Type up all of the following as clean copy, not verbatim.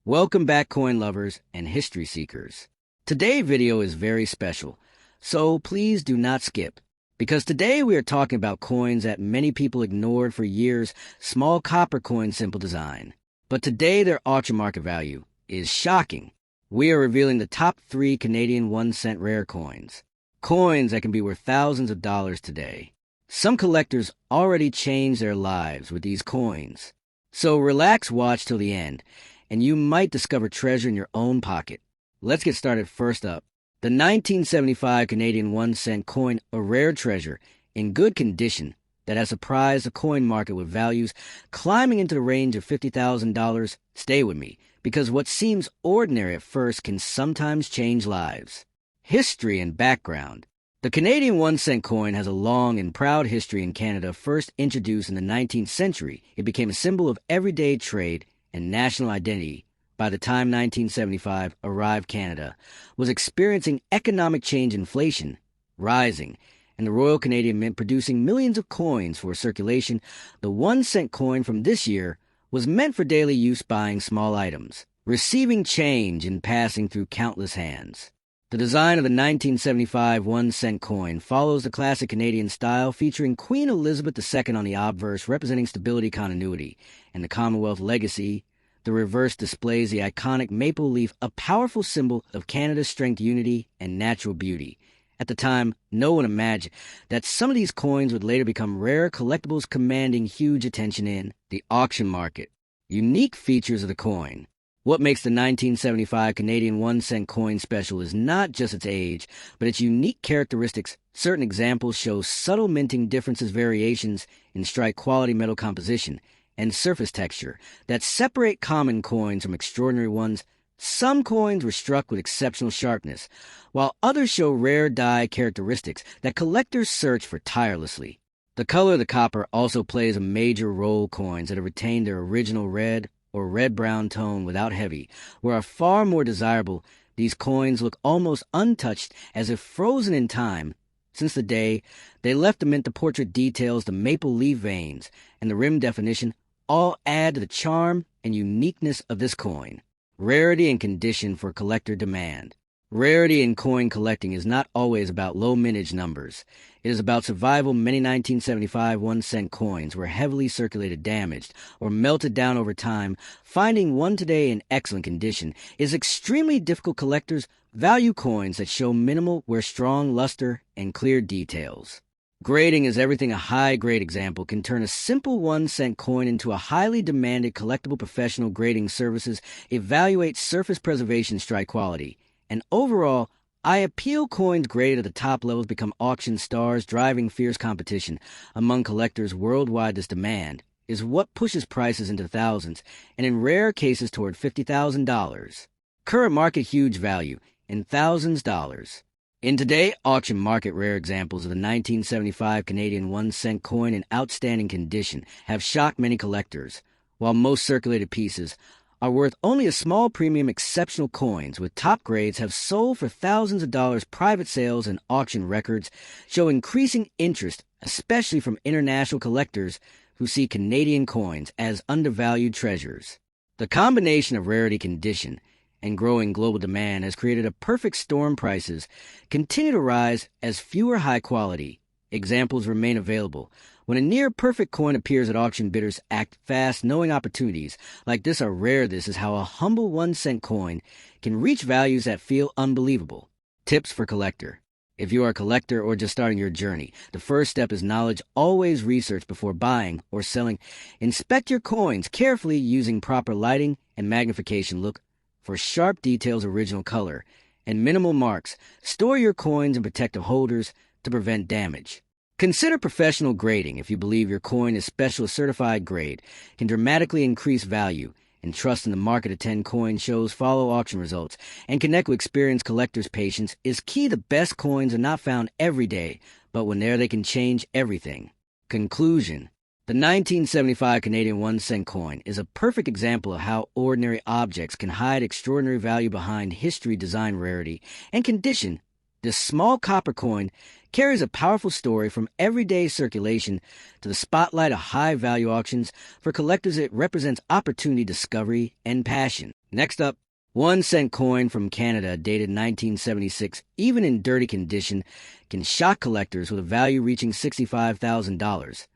Welcome back, coin lovers and history seekers. Today's video is very special, so please do not skip, because today we are talking about coins that many people ignored for years, small copper coin simple design. But today their auction market value is shocking. We are revealing the top 3 Canadian 1-cent rare coins. Coins that can be worth thousands of dollars today. Some collectors already changed their lives with these coins. So relax, watch till the end, and you might discover treasure in your own pocket. Let's get started. First up, the 1975 Canadian 1-cent coin, a rare treasure in good condition that has surprised the coin market with values climbing into the range of $50,000. Stay with me, because what seems ordinary at first can sometimes change lives. History and background. The Canadian 1-cent coin has a long and proud history in Canada. First introduced in the 19th century, it became a symbol of everyday trade and national identity. By the time 1975 arrived, Canada was experiencing economic change, inflation rising, and the Royal Canadian Mint producing millions of coins for circulation. The 1-cent coin from this year was meant for daily use, buying small items, receiving change, and passing through countless hands. The design of the 1975 1-cent coin follows the classic Canadian style, featuring Queen Elizabeth II on the obverse, representing stability, continuity, and the Commonwealth legacy. The reverse displays the iconic maple leaf, a powerful symbol of Canada's strength, unity, and natural beauty. At the time, no one imagined that some of these coins would later become rare collectibles, commanding huge attention in the auction market. Unique features of the coin. What makes the 1975 Canadian 1-cent coin special is not just its age, but its unique characteristics. Certain examples show subtle minting differences, variations in strike quality, metal composition, and surface texture that separate common coins from extraordinary ones. Some coins were struck with exceptional sharpness, while others show rare die characteristics that collectors search for tirelessly. The color of the copper also plays a major role. Coins that have retained their original red or red-brown tone without heavy wear are far more desirable. These coins look almost untouched, as if frozen in time. Since the day they left the mint, the portrait details, the maple leaf veins, and the rim definition all add to the charm and uniqueness of this coin. Rarity and condition for collector demand. Rarity in coin collecting is not always about low mintage numbers. It is about survival. Many 1975 1-cent coins were heavily circulated, damaged, or melted down over time. Finding one today in excellent condition is extremely difficult. Collectors value coins that show minimal wear, strong luster, and clear details. Grading is everything. A high-grade example can turn a simple 1-cent coin into a highly demanded collectible. Professional grading services evaluate surface preservation, strike quality, and overall appeal. Coins graded at the top levels become auction stars, driving fierce competition among collectors worldwide. This demand is what pushes prices into thousands, and in rare cases toward $50,000. Current market huge value in thousands dollars. In today's auction market, rare examples of the 1975 Canadian 1-cent coin in outstanding condition have shocked many collectors. While most circulated pieces are worth only a small premium, exceptional coins with top grades have sold for thousands of dollars. Private sales and auction records show increasing interest, especially from international collectors who see Canadian coins as undervalued treasures. The combination of rarity, condition, and growing global demand has created a perfect storm. Prices continue to rise as fewer high-quality examples remain available. When a near-perfect coin appears at auction, bidders act fast, knowing opportunities like this are rare. This is how a humble 1-cent coin can reach values that feel unbelievable. Tips for collector. If you are a collector or just starting your journey, the first step is knowledge. Always research before buying or selling. Inspect your coins carefully using proper lighting and magnification. Look for sharp details, original color, and minimal marks. Store your coins in protective holders to prevent damage. Consider professional grading. If you believe your coin is special, certified grade can dramatically increase value. And trust in the market. Attend coin shows, follow auction results, and connect with experienced collectors. Patience is key. The best coins are not found every day, but when there, they can change everything. Conclusion. The 1975 Canadian 1-cent coin is a perfect example of how ordinary objects can hide extraordinary value behind history, design, rarity, and condition This small copper coin carries a powerful story from everyday circulation to the spotlight of high-value auctions. For collectors, it represents opportunity, discovery, and passion. Next up, 1-cent coin from Canada dated 1976, even in dirty condition, can shock collectors with a value reaching $65,000.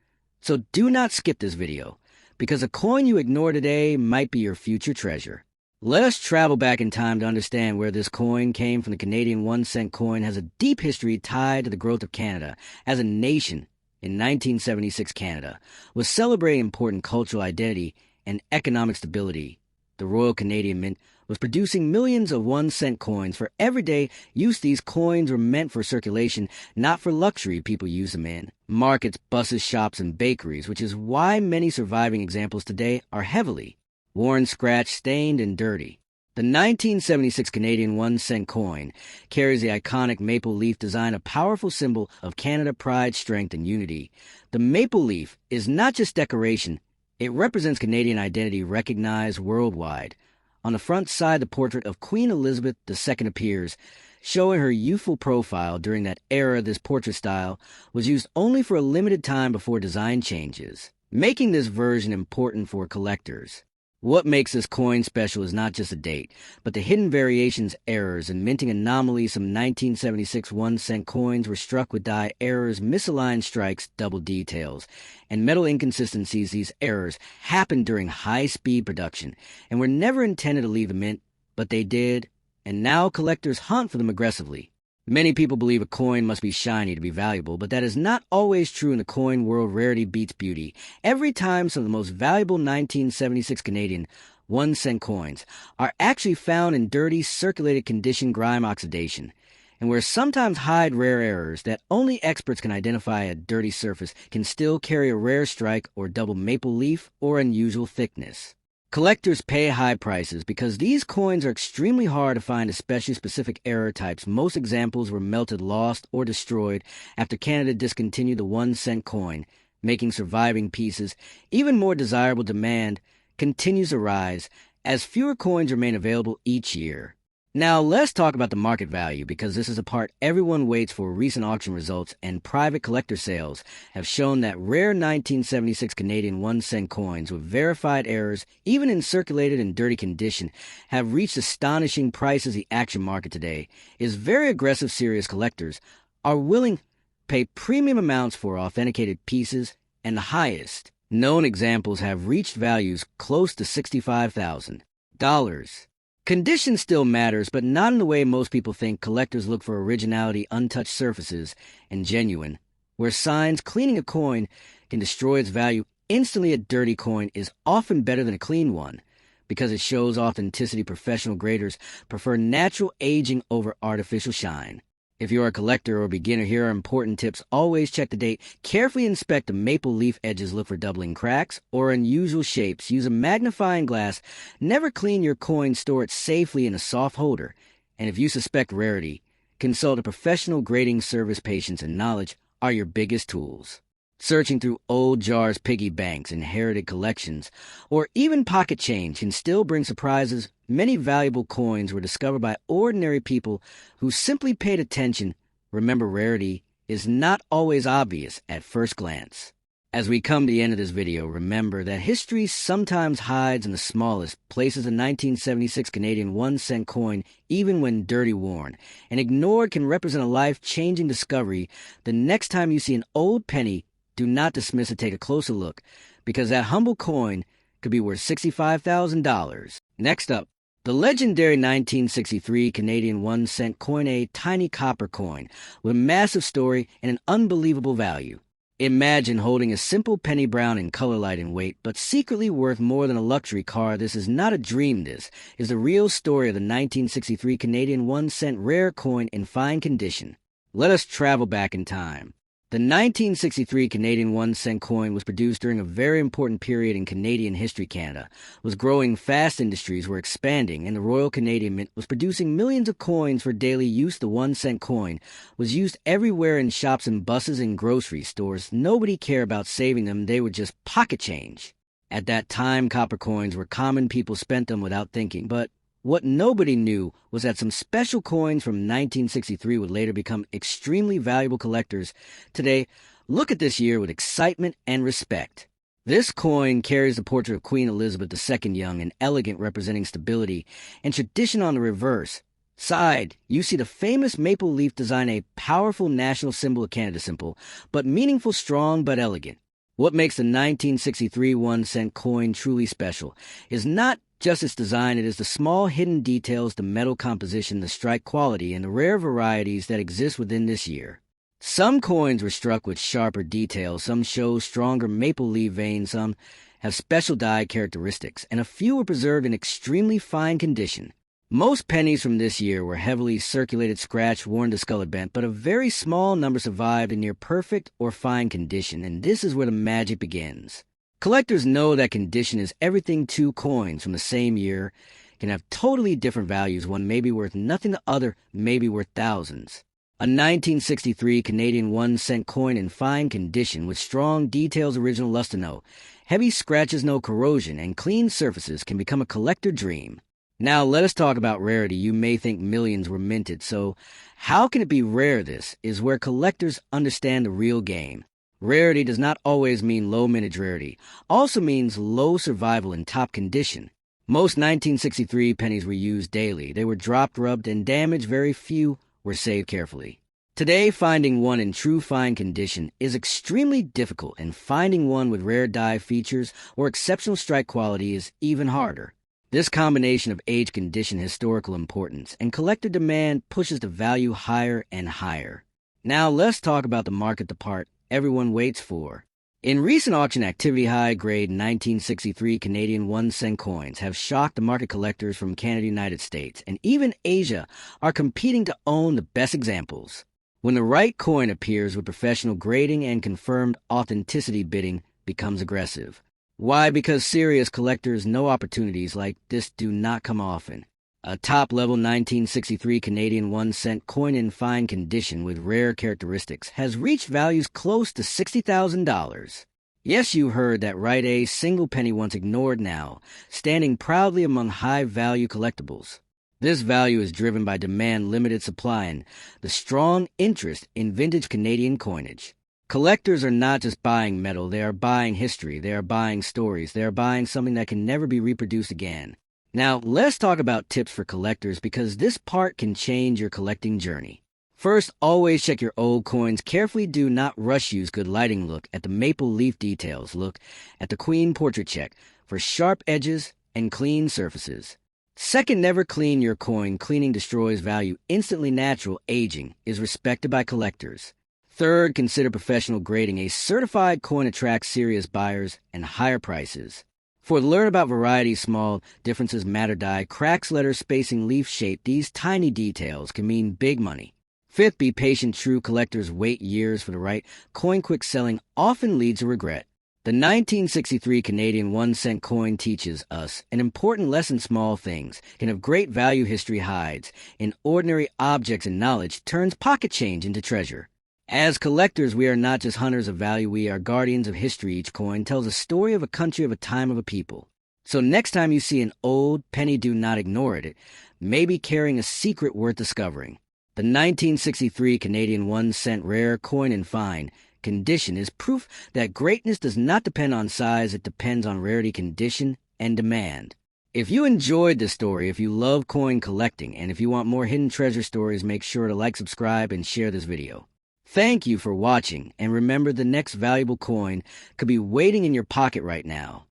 So do not skip this video, because a coin you ignore today might be your future treasure. Let us travel back in time to understand where this coin came from. The Canadian 1-cent coin has a deep history tied to the growth of Canada as a nation. In 1976, Canada was celebrating important cultural identity and economic stability. The Royal Canadian Mint was producing millions of 1-cent coins for everyday use. These coins were meant for circulation, not for luxury. People use them in markets, buses, shops, and bakeries, which is why many surviving examples today are heavily worn, scratched, stained, and dirty. The 1976 Canadian 1-cent coin carries the iconic maple leaf design, a powerful symbol of Canada pride, strength, and unity. The maple leaf is not just decoration, it represents Canadian identity recognized worldwide. On the front side, the portrait of Queen Elizabeth II appears, showing her youthful profile. During that era, this portrait style was used only for a limited time before design changes, making this version important for collectors. What makes this coin special is not just a date, but the hidden variations, errors, and minting anomalies. Some 1976 1-cent coins were struck with die errors, misaligned strikes, double details, and metal inconsistencies. These errors happened during high-speed production and were never intended to leave the mint, but they did, and now collectors hunt for them aggressively. Many people believe a coin must be shiny to be valuable, but that is not always true in the coin world. Rarity beats beauty. Every time, some of the most valuable 1976 Canadian 1-cent coins are actually found in dirty, circulated condition, grime, oxidation, and where sometimes hide rare errors that only experts can identify. A dirty surface can still carry a rare strike or double maple leaf or unusual thickness. Collectors pay high prices because these coins are extremely hard to find, especially specific error types. Most examples were melted, lost, or destroyed after Canada discontinued the 1-cent coin, making surviving pieces even more desirable. Demand continues to rise as fewer coins remain available each year. Now let's talk about the market value, because this is a part everyone waits for. Recent auction results and private collector sales have shown that rare 1976 Canadian 1-cent coins with verified errors, even in circulated and dirty condition, have reached astonishing prices. The action market today is very aggressive. Serious collectors are willing to pay premium amounts for authenticated pieces, and the highest known examples have reached values close to $65,000. Condition still matters, but not in the way most people think. Collectors look for originality, untouched surfaces, and genuine. Where signs cleaning a coin can destroy its value instantly, a dirty coin is often better than a clean one because it shows authenticity. Professional graders prefer natural aging over artificial shine. If you're a collector or beginner, here are important tips. Always check the date. Carefully inspect the maple leaf edges. Look for doubling cracks or unusual shapes. Use a magnifying glass. Never clean your coin. Store it safely in a soft holder. And if you suspect rarity, consult a professional. Grading service, patience, and knowledge are your biggest tools. Searching through old jars, piggy banks, inherited collections, or even pocket change can still bring surprises. Many valuable coins were discovered by ordinary people who simply paid attention. Remember, rarity is not always obvious at first glance. As we come to the end of this video, remember that history sometimes hides in the smallest places. The 1976 Canadian 1-cent coin, even when dirty, worn, and ignored, can represent a life-changing discovery. The next time you see an old penny, do not dismiss it. Take a closer look, because that humble coin could be worth $65,000. Next up, the legendary 1963 Canadian 1-cent coin, a tiny copper coin with a massive story and an unbelievable value. Imagine holding a simple penny, brown in color, light in weight, but secretly worth more than a luxury car. This is not a dream. This is the real story of the 1963 Canadian 1-cent rare coin in fine condition. Let us travel back in time. The 1963 Canadian 1-cent coin was produced during a very important period in Canadian history. Canada was growing fast, industries were expanding, and the Royal Canadian Mint was producing millions of coins for daily use. The 1-cent coin was used everywhere, in shops and buses and grocery stores. Nobody cared about saving them, they were just pocket change. At that time, copper coins were common. People spent them without thinking. But what nobody knew was that some special coins from 1963 would later become extremely valuable collectors. Today, look at this year with excitement and respect. This coin carries the portrait of Queen Elizabeth II Young, an elegant representing stability and tradition on the reverse. Side, you see the famous maple leaf design, a powerful national symbol of Canada, simple, but meaningful, strong, but elegant. What makes the 1963 1-cent coin truly special is not just its design, it is the small hidden details, the metal composition, the strike quality, and the rare varieties that exist within this year. Some coins were struck with sharper details, some show stronger maple leaf veins, some have special die characteristics, and a few were preserved in extremely fine condition. Most pennies from this year were heavily circulated, scratched, worn, discolored, bent, but a very small number survived in near perfect or fine condition, and this is where the magic begins. Collectors know that condition is everything. Two coins from the same year can have totally different values. One may be worth nothing, the other may be worth thousands. A 1963 Canadian 1-cent coin in fine condition with strong details, original luster, no heavy scratches, no corrosion, and clean surfaces can become a collector dream. Now let us talk about rarity. You may think millions were minted, so how can it be rare? This is where collectors understand the real game. Rarity does not always mean low mintage rarity, also means low survival in top condition. Most 1963 pennies were used daily. They were dropped, rubbed, and damaged. Very few were saved carefully. Today, finding one in true fine condition is extremely difficult, and finding one with rare die features or exceptional strike quality is even harder. This combination of age, condition, historical importance, and collector demand pushes the value higher and higher. Now let's talk about the market, the part everyone waits for. In recent auction activity, high-grade 1963 Canadian 1-cent coins have shocked the market. Collectors from Canada, United States, and even Asia are competing to own the best examples. When the right coin appears with professional grading and confirmed authenticity, bidding becomes aggressive. Why? Because serious collectors know opportunities like this do not come often. A top-level 1963 Canadian 1-cent coin in fine condition with rare characteristics has reached values close to $60,000. Yes, you heard that right, a single penny once ignored, now standing proudly among high-value collectibles. This value is driven by demand, limited supply, and the strong interest in vintage Canadian coinage. Collectors are not just buying metal, they are buying history, they are buying stories, they are buying something that can never be reproduced again. Now, let's talk about tips for collectors, because this part can change your collecting journey. First, always check your old coins carefully. Do not rush. Use good lighting. Look at the maple leaf details. Look at the Queen portrait. Check for sharp edges and clean surfaces. Second, never clean your coin. Cleaning destroys value instantly. Natural aging is respected by collectors. Third, consider professional grading. A certified coin attracts serious buyers and higher prices. Fourth, learn about varieties. Small differences matter. Die, cracks, letters, spacing, leaf shape. These tiny details can mean big money. Fifth, be patient. True collectors wait years for the right coin. Quick selling often leads to regret. The 1963 Canadian 1-cent coin teaches us an important lesson. Small things can have great value. History hides in ordinary objects, and knowledge turns pocket change into treasure. As collectors, we are not just hunters of value, we are guardians of history. Each coin tells a story of a country, of a time, of a people. So next time you see an old penny, do not ignore it. It may be carrying a secret worth discovering. The 1963 Canadian 1-cent rare coin in fine condition is proof that greatness does not depend on size, it depends on rarity, condition, and demand. If you enjoyed this story, if you love coin collecting, and if you want more hidden treasure stories, make sure to like, subscribe, and share this video. Thank you for watching, and remember, the next valuable coin could be waiting in your pocket right now.